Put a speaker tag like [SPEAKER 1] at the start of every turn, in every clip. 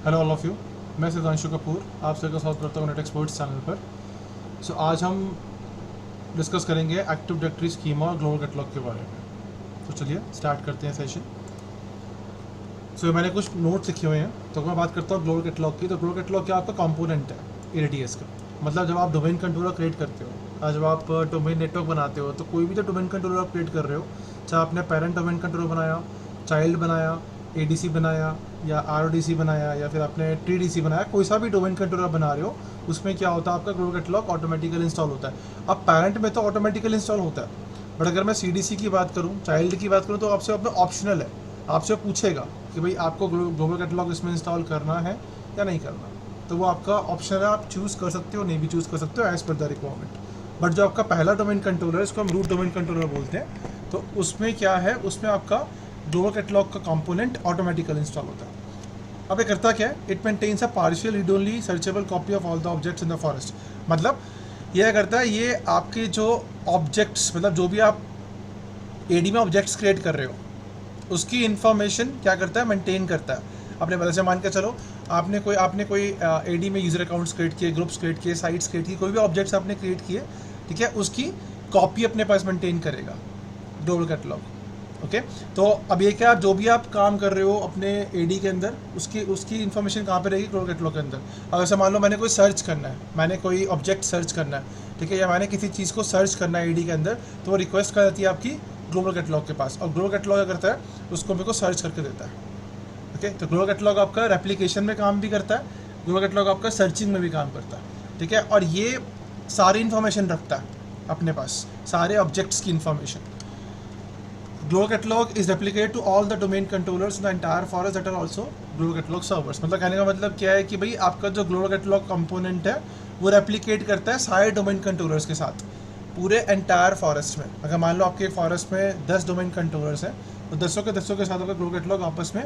[SPEAKER 1] Hello all of you, मैं सिद्धांशु कपूर आप सबका स्वागत करता हूँ नेट एक्सपर्ट्स चैनल पर। आज हम डिस्कस करेंगे एक्टिव डायरेक्टरी स्कीमा और ग्लोबल कैटलॉग के बारे में। तो चलिए स्टार्ट करते हैं सेशन। मैंने कुछ नोट्स लिखे हुए हैं, तो मैं बात करता हूँ ग्लोबल कैटलॉग की। तो ग्लोबल कैटलॉग क्या आपका कंपोनेंट है ADS का। मतलब जब आप डोमेन कंट्रोलर क्रिएट करते हो, जब आप डोमेन नेटवर्क बनाते हो, तो कोई भी तो डोमेन कंट्रोलर आप क्रिएट कर रहे हो, चाहे आपने पेरेंट डोमेन कंट्रोलर बनाया, चाइल्ड बनाया, ADC बनाया या RODC बनाया या फिर आपने TDC बनाया, कोई सा भी डोमेन कंट्रोलर बना रहे हो, उसमें क्या होता है आपका ग्लोबल कैटलॉग ऑटोमेटिकली इंस्टॉल होता है। अब पेरेंट में तो ऑटोमेटिकली इंस्टॉल होता है, बट अगर मैं CDC की बात करूँ, चाइल्ड की बात करूँ, तो आपसे अपना ऑप्शनल है। आपसे पूछेगा कि भाई आपको ग्लोबल कैटलॉग इसमें इंस्टॉल करना है या नहीं करना, तो वो आपका ऑप्शन है, आप चूज़ कर सकते हो, नहीं भी चूज़ कर सकते हो as per the requirement. But जो आपका पहला डोमेन कंट्रोलर है, इसको हम रूट डोमेन कंट्रोलर बोलते हैं, तो उसमें क्या है, उसमें आपका ग्लोबल कैटलॉग का कंपोनेंट ऑटोमेटिकली इंस्टॉल होता है। अब ये करता क्या है, it maintains a partial read only searchable copy of all the objects in the forest. मतलब यह करता है, ये आपके जो ऑब्जेक्ट्स, मतलब जो भी आप AD में ऑब्जेक्ट्स क्रिएट कर रहे हो, उसकी इन्फॉर्मेशन क्या करता है, मेंटेन करता है। अपने बदले से मान के चलो, आपने कोई AD में यूज़र अकाउंट्स क्रिएट किए, ग्रुप्स क्रिएट किए, साइट्स क्रिएट की, कोई भी ऑब्जेक्ट्स आपने क्रिएट किए, ठीक है, उसकी कॉपी अपने पास मेंटेन करेगा ग्लोबल कैटलॉग। ओके, तो अब ये क्या, जो भी आप काम कर रहे हो अपने AD के अंदर, उसकी इन्फॉर्मेशन कहाँ पे रहेगी, ग्लोबल कैटलॉग के अंदर। अब ऐसे मान लो मैंने कोई सर्च करना है, मैंने कोई ऑब्जेक्ट सर्च करना है, ठीक है, या मैंने किसी चीज़ को सर्च करना है AD के अंदर, तो वो रिक्वेस्ट कर जाती है आपकी ग्लोबल कैटलॉग के पास, और ग्लोबल कैटलॉग क्या करता है, उसको मेरे को सर्च करके देता है। ओके, तो ग्लोबल कैटलॉग आपका रेप्लिकेशन में काम भी करता है, ग्लोबल कैटलॉग आपका सर्चिंग में भी काम करता है, ठीक है, और ये सारी इन्फॉर्मेशन रखता है अपने पास, सारे ऑब्जेक्ट्स की information. Global catalogue is replicated to all the domain controllers in the entire forest that are also global catalogue servers. मतलब कहने का मतलब क्या है कि भाई आपका जो ग्लोबल कैटलॉग कंपोनेंट है, वो रेप्लिकेट करता है सारे डोमेन कंट्रोलर्स के साथ पूरे एंटायर फॉरेस्ट में। अगर मान लो आपके फॉरेस्ट में 10 डोमेन कंट्रोलर्स हैं, तो 10 के 10 के साथ आपका ग्लोबल कैटलॉग आपस में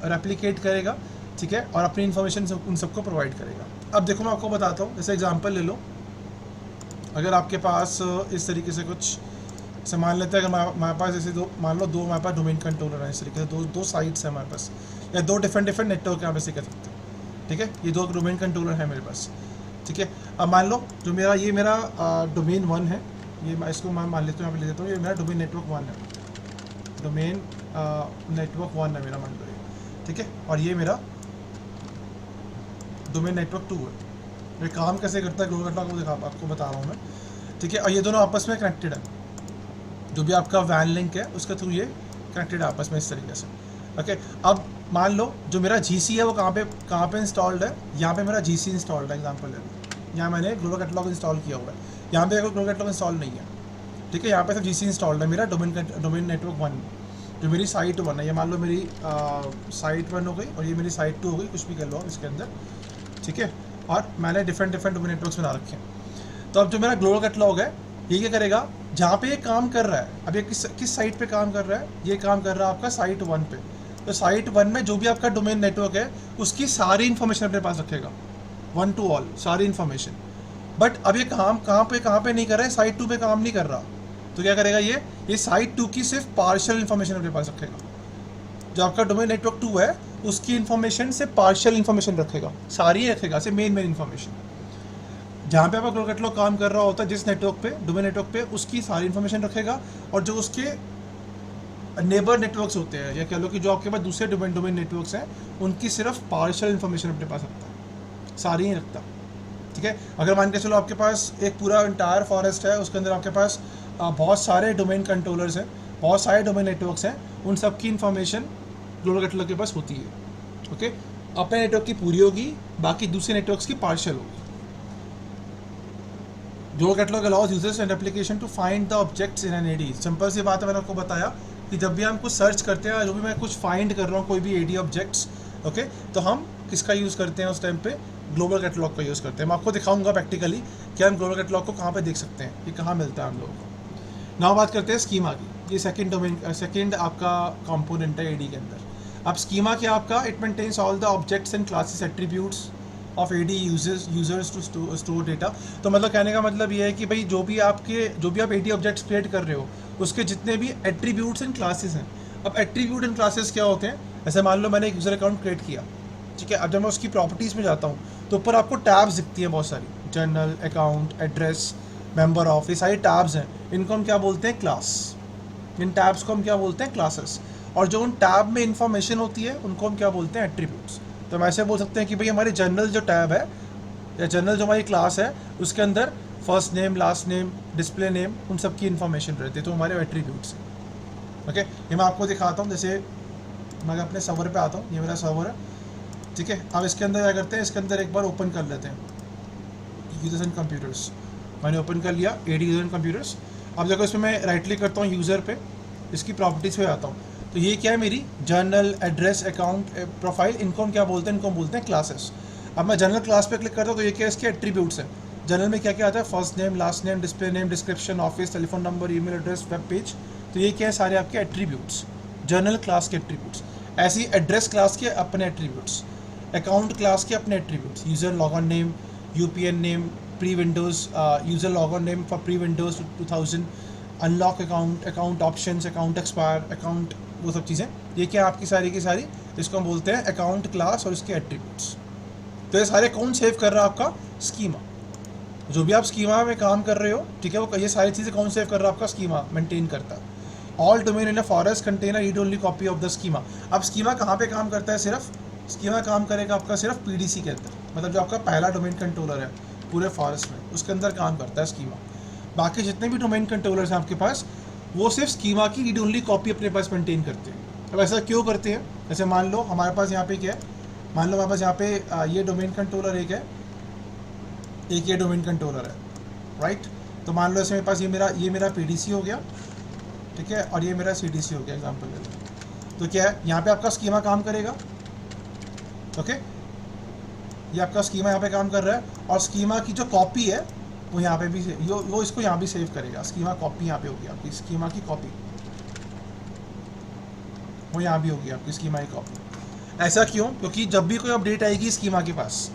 [SPEAKER 1] रेप्लिकेट करेगा, ठीक है, और अपनी इन्फॉर्मेशन उन सबको प्रोवाइड करेगा। अब देखो, मैं आपको बताता हूँ, जैसे एग्जांपल ले लो। अगर आपके पास इस तरीके से कुछ से मान लेते हैं, अगर हमारे पास जैसे मान लो दो हमारे पास डोमेन कंट्रोलर हैं, इस तरीके से दो साइट्स हैं हमारे पास, या दो डिफरेंट नेटवर्क यहाँ पे से कह सकते हैं, ठीक है, ये दो डोमेन कंट्रोलर है मेरे पास, ठीक है। अब मान लो जो मेरा डोमेन 1 है, ये मैं इसको मान लेता हूँ, यहाँ पे ले लेता हूँ, ये मेरा डोमेन नेटवर्क 1 है, डोमेन नेटवर्क 1 है मेरा, मान लो ये, ठीक है, और ये मेरा डोमेन नेटवर्क 2 है। ये काम कैसे करता है ग्लोबल कैटलॉग आपको बता रहा हूँ मैं, ठीक है, और ये दोनों आपस में कनेक्टेड है। जो भी आपका वैन लिंक है, उसके थ्रू ये कनेक्टेड है आपस में इस तरीके से। ओके, अब मान लो जो मेरा GC है, वो कहाँ पे इंस्टॉल्ड है, यहाँ पे मेरा GC इंस्टॉल्ड है, एग्जांपल ले लो, यहाँ मैंने ग्लोबल कैटलॉग इंस्टॉल किया हुआ है, यहाँ पे ग्लोबल कैटलॉग इंस्टॉल नहीं है, ठीक है, यहाँ पे सिर्फ GC इंस्टॉल्ड है मेरा डोमेन नेटवर्क 1, जो मेरी साइट 1 है। ये मान लो मेरी साइट 1 हो गई, और ये मेरी साइट 2 हो गई, कुछ भी कर लो इसके अंदर, ठीक है, और मैंने डिफरेंट डोमेन नेटवर्क्स बना रखे हैं। तो अब जो मेरा ग्लोबल कैटलॉग है, ये क्या करेगा, जहाँ पे ये काम कर रहा है, अब ये किस साइट पे काम कर रहा है, ये काम कर रहा है आपका साइट 1 पे। तो साइट 1 में जो भी आपका डोमेन नेटवर्क है, उसकी सारी इन्फॉर्मेशन अपने पास रखेगा, 1 to all सारी इन्फॉर्मेशन। बट अब ये काम कहाँ पे नहीं कर रहा है, साइट 2 पे काम नहीं कर रहा, तो क्या करेगा, ये साइट 2 की सिर्फ पार्शियल इन्फॉर्मेशन अपने पास रखेगा। जो आपका डोमेन नेटवर्क 2 है, उसकी इन्फॉर्मेशन से पार्शियल इन्फॉर्मेशन रखेगा, सारी रखेगा, सिर्फ मेन इन्फॉर्मेशन। जहाँ पे आपका ग्लोबल कैटलॉग काम कर रहा होता है, जिस नेटवर्क पे, डोमेन नेटवर्क पे, उसकी सारी इन्फॉर्मेशन रखेगा, और जो उसके नेबर नेटवर्क्स होते हैं, या कह लो कि जो आपके पास दूसरे डोमेन नेटवर्क्स हैं, उनकी सिर्फ पार्शियल इन्फॉर्मेशन अपने पास रखता है, सारी ही रखता, ठीक है। अगर मान के चलो आपके पास एक पूरा एंटायर फॉरेस्ट है, उसके अंदर आपके पास बहुत सारे डोमेन कंट्रोलर्स हैं, बहुत सारे डोमेन नेटवर्क्स हैं, उन सब की इन्फॉर्मेशन ग्लोबल कैटलॉग के पास होती है। ओके, अपने नेटवर्क की पूरी होगी, बाकी दूसरे नेटवर्क्स की पार्शियल होगी। Global catalog allows users and application to find the objects in an AD। Simple सी बात है, मैंने आपको बताया कि जब भी हम कुछ सर्च करते हैं, जो भी मैं कुछ फाइंड कर रहा हूँ, कोई भी AD ऑब्जेक्ट्स, ओके, तो हम किसका यूज़ करते हैं उस टाइम पे, ग्लोबल कैटलॉग का यूज़ करते हैं। मैं आपको दिखाऊंगा प्रैक्टिकली कि हम ग्लोबल कैटलॉग को कहाँ पे देख सकते हैं, ये कहाँ मिलता है हम लोगों को। नाउ बात करते हैं स्कीमा की। ये सेकंड आपका कंपोनेंट है AD के अंदर। अब स्कीमा क्या आपका, it maintains all the objects and classes attributes of AD users to store data. तो मतलब कहने का मतलब ये है कि भाई जो भी आप AD ऑब्जेक्ट्स क्रिएट कर रहे हो, उसके जितने भी एट्रीब्यूट्स एंड क्लासेस हैं। अब एट्रीब्यूट एंड क्लासेस क्या होते हैं, ऐसे मान लो मैंने एक यूज़र अकाउंट क्रिएट किया, ठीक है। अब जब मैं उसकी प्रॉपर्टीज़ में जाता हूँ तो ऊपर आपको टैब्स दिखती हैं बहुत सारी, journal, account, address, member of, ये सारी टैब्स हैं। इनको हम क्या बोलते हैं? क्लास। इन टैब्स को हम क्या बोलते हैं? क्लासेस। और जो उन टैब में इंफॉर्मेशन होती है उनको हम क्या बोलते हैं? एट्रीब्यूट्स। तो हम ऐसे बोल सकते हैं कि भाई हमारी जनरल जो टैब है या जनरल जो हमारी क्लास है उसके अंदर first name, last name, display name, उन सब की इन्फॉर्मेशन रहती है, तो हमारे एट्रीब्यूट्स हैं। ओके, ये मैं आपको दिखाता हूँ। जैसे मैं अपने सर्वर पे आता हूँ, ये मेरा सर्वर है, ठीक है। अब इसके अंदर क्या करते हैं, इसके अंदर एक बार ओपन कर लेते हैं यूजर्स एंड कंप्यूटर्स। मैंने ओपन कर लिया AD यूजर एंड कंप्यूटर्स। अब देखो इसमें मैं राइट क्लिक करता हूँ यूज़र पे, इसकी प्रॉपर्टीज़ पे आता हूँ, तो ये क्या है? मेरी जर्नल, एड्रेस, अकाउंट, प्रोफाइल, इनको हम क्या बोलते हैं? इनको हम बोलते हैं क्लासेस। अब मैं जनरल क्लास पे क्लिक करता हूँ तो ये क्या है? इसके एट्रीब्यूट्स हैं। जनरल में क्या क्या आता है? First name, last name, display name, description, office, telephone number, email address, web page. तो ये क्या है? सारे आपके एट्रीब्यूट्स, जनरल क्लास के एट्रीब्यूट्स। ऐसे ही एड्रेस क्लास के अपने एट्रीब्यूट्स, अकाउंट क्लास के अपने attributes, user log on name, UPN name, pre Windows user log on name for pre Windows 2000, unlock account, account options, account expire, account, वो सब चीज़ें। ये क्या आपकी सारी की सारी, इसको हम बोलते हैं अकाउंट क्लास और इसके एट्रीब्यूट्स। तो ये सारे कौन सेव कर रहा है? आपका स्कीमा। जो भी आप स्कीमा में काम कर रहे हो, ठीक है, वो ये सारी चीज़ें कौन सेव कर रहा है? आपका स्कीमा मेंटेन करता है। All domain in a forest contain read only copy of the schema. अब स्कीमा कहाँ पे काम करता है? सिर्फ स्कीमा काम करेगा आपका सिर्फ PDC के अंदर, मतलब जो आपका पहला डोमेन कंट्रोलर है पूरे फॉरेस्ट में, उसके अंदर काम करता है स्कीमा। बाकी जितने भी डोमेन कंट्रोलर्स हैं आपके पास, वो सिर्फ स्कीमा की रीड ओनली कॉपी अपने पास मेंटेन करते हैं। अब ऐसा क्यों करते हैं? जैसे मान लो हमारे पास यहाँ पे क्या है, मान लो हमारे पास यहाँ पे ये डोमेन कंट्रोलर एक है, एक ये डोमेन कंट्रोलर है, राइट। तो मान लो ऐसे मेरे पास ये मेरा PDC हो गया, ठीक है, और ये मेरा CDC हो गया एग्जाम्पल के लिए। तो क्या है, यहाँ पे आपका स्कीमा काम करेगा, ओके, ये आपका स्कीमा यहाँ पे काम कर रहा है, और स्कीमा की जो कॉपी है वो यहाँ पे भी वो इसको यहाँ भी सेव करेगा। स्कीमा कॉपी यहाँ पे होगी आपकी, स्कीमा की कॉपी वो यहाँ भी होगी आपकी स्कीमा की कॉपी। ऐसा क्यों? क्योंकि जब भी कोई अपडेट आएगी स्कीमा के पास,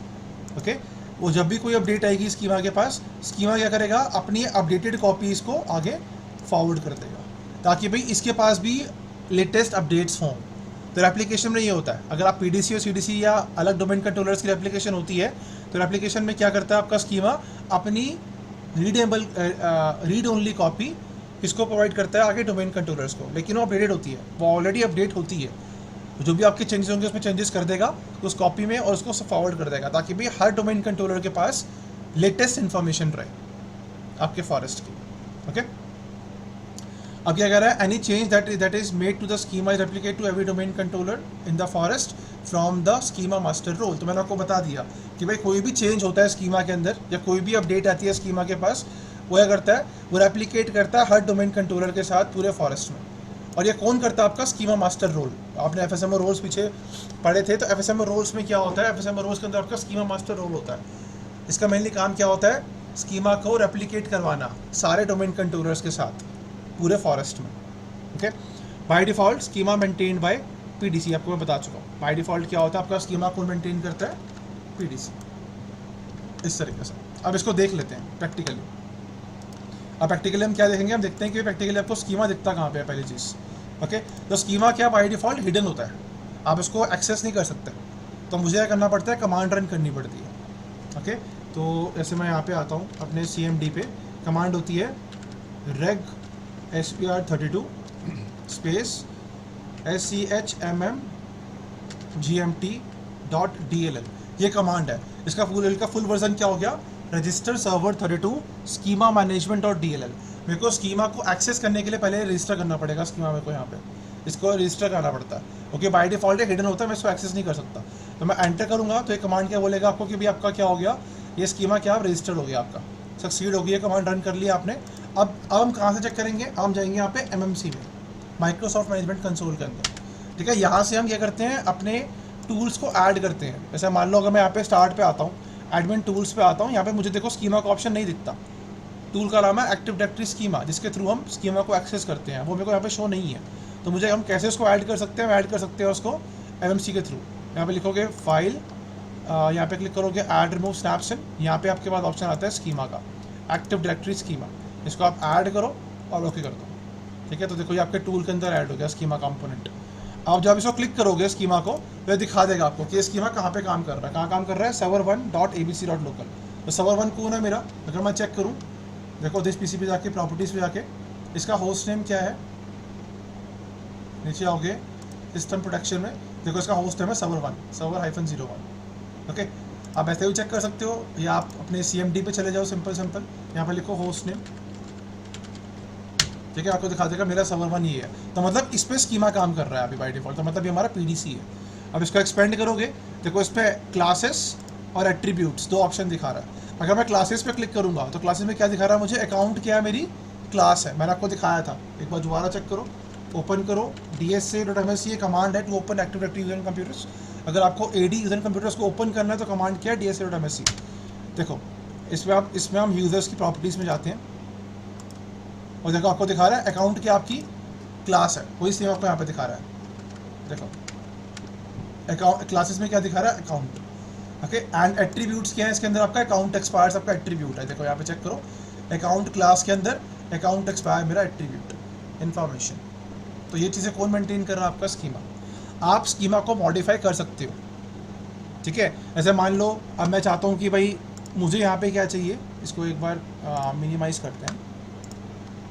[SPEAKER 1] ओके, वो जब भी कोई अपडेट आएगी स्कीमा के पास, स्कीमा क्या करेगा? अपनी अपडेटेड कॉपी इसको आगे फॉरवर्ड कर देगा, ताकि भाई इसके पास भी लेटेस्ट अपडेट्स हों। तो एप्लीकेशन में ये होता है, अगर आप PDC और CDC या अलग डोमेन कंट्रोलर्स की एप्लीकेशन होती है, तो एप्लीकेशन में क्या करता है आपका स्कीमा? अपनी रीड ओनली कॉपी किसको प्रोवाइड करता है? आगे डोमेन कंट्रोलर्स को, लेकिन वो अपडेटेड होती है, वो ऑलरेडी अपडेट होती है। जो भी आपके चेंजेस होंगे उसमें चेंजेस कर देगा उस कॉपी में और उसको फॉरवर्ड कर देगा, ताकि भाई हर डोमेन कंट्रोलर के पास लेटेस्ट इन्फॉर्मेशन रहे आपके फॉरेस्ट की, ओके। अब क्या कह रहा है? Any change that is made to the schema is replicate to every domain controller in the forest from the schema master role. तो मैंने आपको बता दिया कि भाई कोई भी चेंज होता है स्कीमा के अंदर या कोई भी अपडेट आती है स्कीमा के पास, वो क्या करता है? वो रेप्लिकेट करता है हर डोमेन कंट्रोलर के साथ पूरे फॉरेस्ट में। और ये कौन करता है? आपका स्कीमा मास्टर रोल। आपने FSMO रोल्स पीछे पढ़े थे, तो FSMO रोल्स में क्या होता है? FSMO रोल्स के अंदर आपका स्कीमा मास्टर रोल होता है। इसका मेनली काम क्या होता है? स्कीमा को रेप्लिकेट करवाना सारे डोमेन कंट्रोलर्स के साथ पूरे फॉरेस्ट में, okay. By default schema maintained by PDC, आपको मैं बता चुका हूँ। बाय डिफ़ॉल्ट क्या होता है? आपका स्कीमा कौन मेंटेन करता है? PDC, इस तरीके से। अब इसको देख लेते हैं प्रैक्टिकली। अब प्रैक्टिकली हम क्या देखेंगे? हम देखते हैं कि प्रैक्टिकली आपको स्कीमा दिखता कहाँ पे है पहली चीज़, ओके। तो स्कीमा क्या बाय डिफ़ॉल्ट हिडन होता है, आप इसको एक्सेस नहीं कर सकते, तो मुझे क्या करना पड़ता है? कमांड रन करनी पड़ती है, ओके। तो जैसे मैं यहाँ पे आता हूँ अपने CMD पे, कमांड होती है reg SPR32 स्पेस SCHMM-GMT.DLL, ये कमांड है। इसका फुल वर्जन क्या हो गया? Register server 32 schema management. मेरे को स्कीमा को एक्सेस करने के लिए पहले रजिस्टर करना पड़ेगा स्कीमा में को, यहाँ पे इसको रजिस्टर करना पड़ता है, ओके। बाय डिफ़ॉल्ट हिडन होता है, मैं इसको एक्सेस नहीं कर सकता। तो मैं एंटर करूँगा तो ये कमांड क्या बोलेगा आपको कि भाई आपका क्या हो गया? ये स्कीमा क्या रजिस्टर हो गया, आपका सक्सीड हो गया, कमांड रन कर लिया आपने। अब हम कहाँ से चेक करेंगे? हम जाएंगे यहाँ पे MMC में, माइक्रोसॉफ्ट मैनेजमेंट कंसोल के अंदर, ठीक है। यहाँ से हम क्या करते हैं? अपने टूल्स को ऐड करते हैं। जैसे मान लो अगर मैं यहाँ पे स्टार्ट पे आता हूँ, एडमिन टूल्स पे आता हूँ, यहाँ पे मुझे देखो स्कीमा का ऑप्शन नहीं दिखता। टूल का नाम है एक्टिव डायरेक्टरी स्कीमा, जिसके थ्रू हम स्कीमा को एक्सेस करते हैं, वो मेरे को यहाँ पे शो नहीं है। तो मुझे हम कैसे उसको ऐड कर सकते हैं? ऐड कर सकते हैं उसको MMC के थ्रू। यहाँ पे लिखोगे फाइल, यहाँ पे क्लिक करोगे ऐड रिमूव स्नैप्स इन, यहाँ पे आपके पास ऑप्शन आता है स्कीमा का, एक्टिव डायरेक्टरी स्कीमा। इसको आप ऐड करो और ओके कर दो, ठीक है। तो देखो ये आपके टूल के अंदर ऐड हो गया स्कीमा कंपोनेंट। आप जब इसको क्लिक करोगे स्कीमा को तो ये दिखा देगा आपको कि स्कीमा कहाँ पे काम कर रहा है, कहाँ काम कर रहा है, server1.abc.local। तो server1 कौन है मेरा, अगर मैं चेक करूँ, देखो दिस पीसी पे जाके प्रॉपर्टीज़ पे जाके इसका होस्ट नेम क्या है, नीचे आओगे सिस्टम प्रोटेक्शन में, देखो इसका होस्ट नेम है server-01। ओके, आप ऐसे भी चेक कर सकते हो, या आप अपने CMD पे चले जाओ, सिंपल यहाँ पे लिखो होस्ट नेम, ठीक है, आपको दिखा देगा मेरा server1 ये है। तो मतलब इस पर स्कीमा काम कर रहा है अभी बाय डिफॉल्ट, तो मतलब ये हमारा PDC है। अब इसको एक्सपेंड करोगे, देखो इस पर क्लासेस और एट्रीब्यूट्स दो ऑप्शन दिखा रहा है। अगर मैं क्लासेस पे क्लिक करूंगा तो क्लासेस में क्या दिखा रहा है मुझे, अकाउंट क्या है, मेरी क्लास है, मैंने आपको दिखाया था। एक बार दोबारा चेक करो, ओपन करो dsa.msc, ये कमांड है to open active directory user computers. अगर आपको AD यूजर कंप्यूटर्स को ओपन करना है तो कमांड क्या है, dsa.msc। देखो इसमें हम यूजर्स की प्रॉपर्टीज़ में जाते हैं और देखो आपको दिखा रहा है अकाउंट क्या आपकी क्लास है, वही सेम आपको यहाँ पे दिखा रहा है। देखो अकाउंट क्लासेस में क्या दिखा रहा है, अकाउंट। ओके, एंड एट्रीब्यूट्स क्या है इसके अंदर, आपका अकाउंट एक्सपायर्स आपका एट्रीब्यूट है। देखो यहाँ पे चेक करो, अकाउंट क्लास के अंदर अकाउंट एक्सपायर मेरा एट्रीब्यूट इन्फॉर्मेशन। तो ये चीज़ें कौन मेंटेन कर रहा है, आपका स्कीमा। आप स्कीमा को मॉडिफाई कर सकते हो, ठीक है। ऐसे मान लो अब मैं चाहता हूँ कि भाई मुझे यहाँ पे क्या चाहिए, इसको एक बार मिनिमाइज़ करते हैं,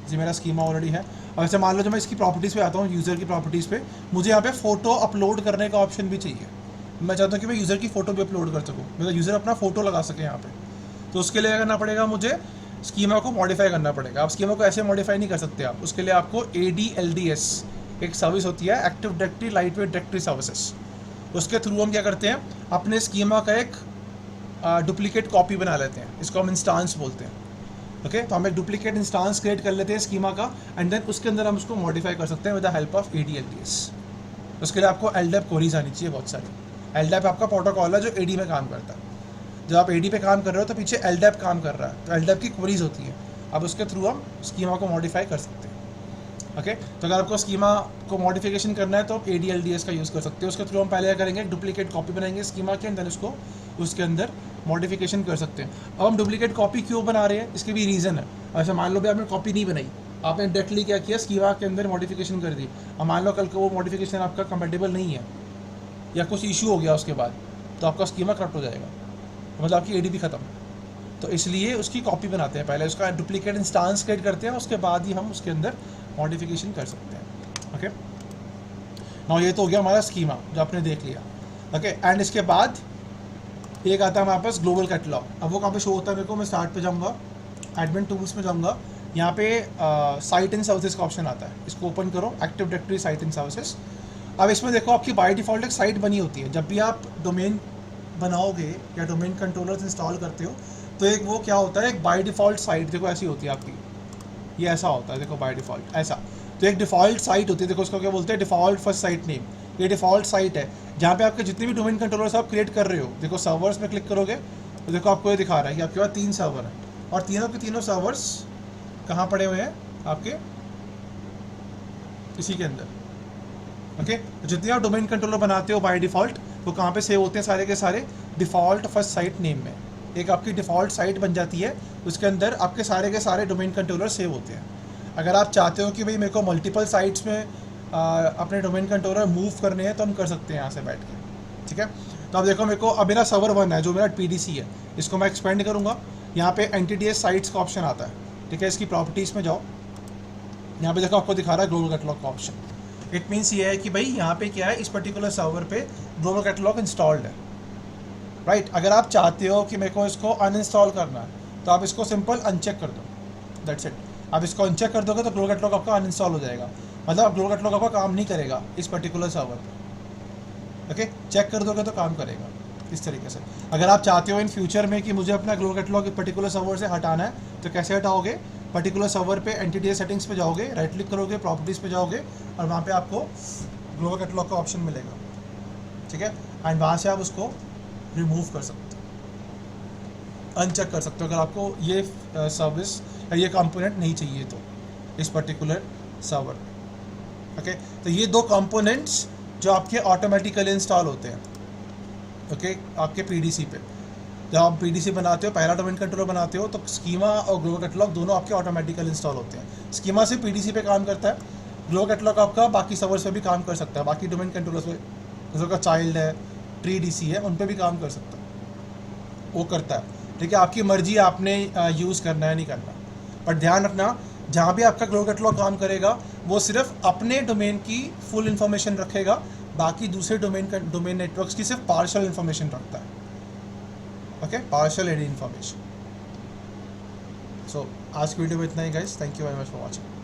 [SPEAKER 1] जी मेरा स्कीमा ऑलरेडी है। और ऐसे मान लो जब मैं इसकी प्रॉपर्टीज़ पे आता हूँ, यूज़र की प्रॉपर्टीज़ पे, मुझे यहाँ पे फ़ोटो अपलोड करने का ऑप्शन भी चाहिए। मैं चाहता हूँ कि मैं यूज़र की फ़ोटो भी अपलोड कर सकूँ, मेरा यूज़र अपना फ़ोटो लगा सके यहाँ पे। तो उसके लिए करना पड़ेगा मुझे स्कीमा को मॉडिफाई करना पड़ेगा। आप स्कीमा को ऐसे मॉडिफाई नहीं कर सकते आप, उसके लिए आपको ADLDS एक सर्विस होती है, active directory light weight directory services. उसके थ्रू हम क्या करते हैं, अपने स्कीमा का एक डुप्लीकेट कॉपी बना लेते हैं, इसको हम इंस्टांस बोलते हैं। ओके, तो हम एक डुप्लीकेट इंस्टांस क्रिएट कर लेते हैं स्कीमा का, एंड देन उसके अंदर हम उसको मॉडिफाई कर सकते हैं with the help of ADLDS। उसके लिए आपको LDAP क्वेरीज आनी चाहिए बहुत सारी। LDAP आपका प्रोटोकॉल है जो AD में काम करता है। जब आप AD पे काम कर रहे हो तो पीछे LDAP काम कर रहा है, तो LDAP की क्वेरीज होती है। अब उसके थ्रू हम स्कीमा को मॉडिफाई कर सकते हैं। ओके, तो अगर आपको स्कीमा को मॉडिफिकेशन करना है तो आप ADLDS का यूज़ कर सकते हो। उसके थ्रू हम पहले क्या करेंगे, डुप्लीकेट कॉपी बनाएंगे स्कीमा के, एंड देन उसको उसके अंदर मॉडिफिकेशन कर सकते हैं। अब हम डुप्लीकेट कॉपी क्यों बना रहे हैं, इसके भी रीज़न है। ऐसा मान लो भी आपने कॉपी नहीं बनाई, आपने डायरेक्टली क्या किया, स्कीमा के अंदर मॉडिफिकेशन कर दी। अब मान लो कल को वो मॉडिफिकेशन आपका कंपेटेबल नहीं है या कुछ इशू हो गया उसके बाद, तो आपका स्कीमा करप्ट हो जाएगा, मतलब आपकी AD भी ख़त्म। तो इसलिए उसकी कॉपी बनाते हैं, पहले उसका डुप्लीकेट इंस्टांस क्रिएट करते हैं, उसके बाद ही हम उसके अंदर मॉडिफिकेशन कर सकते हैं। ओके, नाउ ये तो हो गया हमारा स्कीमा जो आपने देख लिया। ओके, एंड इसके बाद एक आता है हमारे पास ग्लोबल कैटलॉग। अब वो कहाँ पे शो होता है मेरे को, मैं स्टार्ट पे जाऊँगा, एडमिन टूल्स में जाऊँगा, यहाँ पे साइट एंड सर्विसेज का ऑप्शन आता है, इसको ओपन करो, active directory site and services. अब इसमें देखो आपकी बाय डिफ़ॉल्ट एक साइट बनी होती है। जब भी आप डोमेन बनाओगे या डोमेन कंट्रोलर्स इंस्टॉल करते हो तो एक वो क्या होता है, एक बाय डिफ़ॉल्ट साइट देखो ऐसी होती है आपकी, ये ऐसा होता है, देखो बाय डिफ़ॉल्ट ऐसा। तो एक डिफ़ॉल्ट साइट होती है, देखो उसको क्या बोलते हैं, डिफ़ॉल्ट फर्स्ट साइट नेम। ये डिफ़ॉल्ट साइट है जहाँ पे आपके जितने भी डोमेन कंट्रोलर्स आप क्रिएट कर रहे हो, देखो सर्वर्स में क्लिक करोगे तो देखो आपको ये दिखा रहा है कि आपके पास 3 सर्वर हैं, और तीनों के तीनों सर्वर्स कहाँ पड़े हुए हैं, आपके इसी के अंदर। ओके, तो जितने आप डोमेन कंट्रोलर बनाते हो बाय डिफ़ॉल्ट, वो कहाँ पे सेव होते हैं, सारे के सारे डिफ़ॉल्ट फर्स्ट साइट नेम में। एक आपकी डिफ़ॉल्ट साइट बन जाती है, उसके अंदर आपके सारे के सारे डोमेन कंट्रोलर सेव होते हैं। अगर आप चाहते हो कि भाई मेरे को मल्टीपल साइट्स में अपने डोमेन कंट्रोलर मूव करने हैं तो हम कर सकते हैं यहाँ से बैठ के, ठीक है। तो अब देखो मेरे को, अब मेरा server1 है जो मेरा PDC है, इसको मैं एक्सपेंड करूँगा। यहाँ पे NTDS साइट्स का ऑप्शन आता है, ठीक है। इसकी प्रॉपर्टीज़ में जाओ, यहाँ पे देखो आपको दिखा रहा है ग्लोबल कैटलॉग का ऑप्शन। इट मीन्स ये है कि भाई यहाँ पे क्या है, इस पर्टिकुलर सर्वर पे ग्लोबल कैटलॉग इंस्टॉल्ड है, राइट। अगर आप चाहते हो कि मेरे को इसको अनइंस्टॉल करना है तो आप इसको सिंपल अनचेक कर दो, दैट्स इट। आप इसको अनचेक कर दोगे तो ग्लोबल कैटलॉग आपका अनइंस्टॉल हो जाएगा, मतलब ग्लोबल कैटलॉग आपका काम नहीं करेगा इस पर्टिकुलर सर्वर पर। ओके, चेक कर दोगे तो काम करेगा इस तरीके से। अगर आप चाहते हो इन फ्यूचर में कि मुझे अपना ग्लोबल कैटलॉग पर्टिकुलर सर्वर से हटाना है तो कैसे हटाओगे, पर्टिकुलर सर्वर पे NTDS सेटिंग्स पे जाओगे, राइट क्लिक करोगे, प्रॉपर्टीज़ पे जाओगे, और वहाँ पे आपको ग्लोबल कैटलॉग का ऑप्शन मिलेगा, ठीक है। एंड वहाँ से आप उसको रिमूव कर सकते हो, अनचेक कर सकते हो अगर आपको ये सर्विस या ये कंपोनेंट नहीं चाहिए तो इस पर्टिकुलर सर्वर। ओके, तो ये 2 कंपोनेंट्स जो आपके ऑटोमेटिकली इंस्टॉल होते हैं, ओके, आपके PDC पे। जब आप PDC बनाते हो, पहला डोमेन कंट्रोलर बनाते हो, तो स्कीमा और ग्लोबल कैटलॉग दोनों आपके ऑटोमेटिकली इंस्टॉल होते हैं। स्कीमा से PDC पे काम करता है, ग्लो कैटलॉग आपका बाकी सर्वर्स पे भी काम कर सकता है, बाकी डोमेन कंट्रोलर्स पे जैसे का चाइल्ड है, ट्री डीसी है, उन पे भी काम कर सकता है, वो करता है। ठीक है, आपकी मर्जी है आपने यूज़ करना है नहीं करना। पर ध्यान रखना, जहाँ भी आपका ग्लो कैटलॉग काम करेगा वो सिर्फ अपने डोमेन की फुल इन्फॉर्मेशन रखेगा, बाकी दूसरे डोमेन नेटवर्क्स की सिर्फ पार्शियल इन्फॉर्मेशन रखता है। Okay, partial AD information. So आज की वीडियो में इतना ही guys, thank you very much for watching.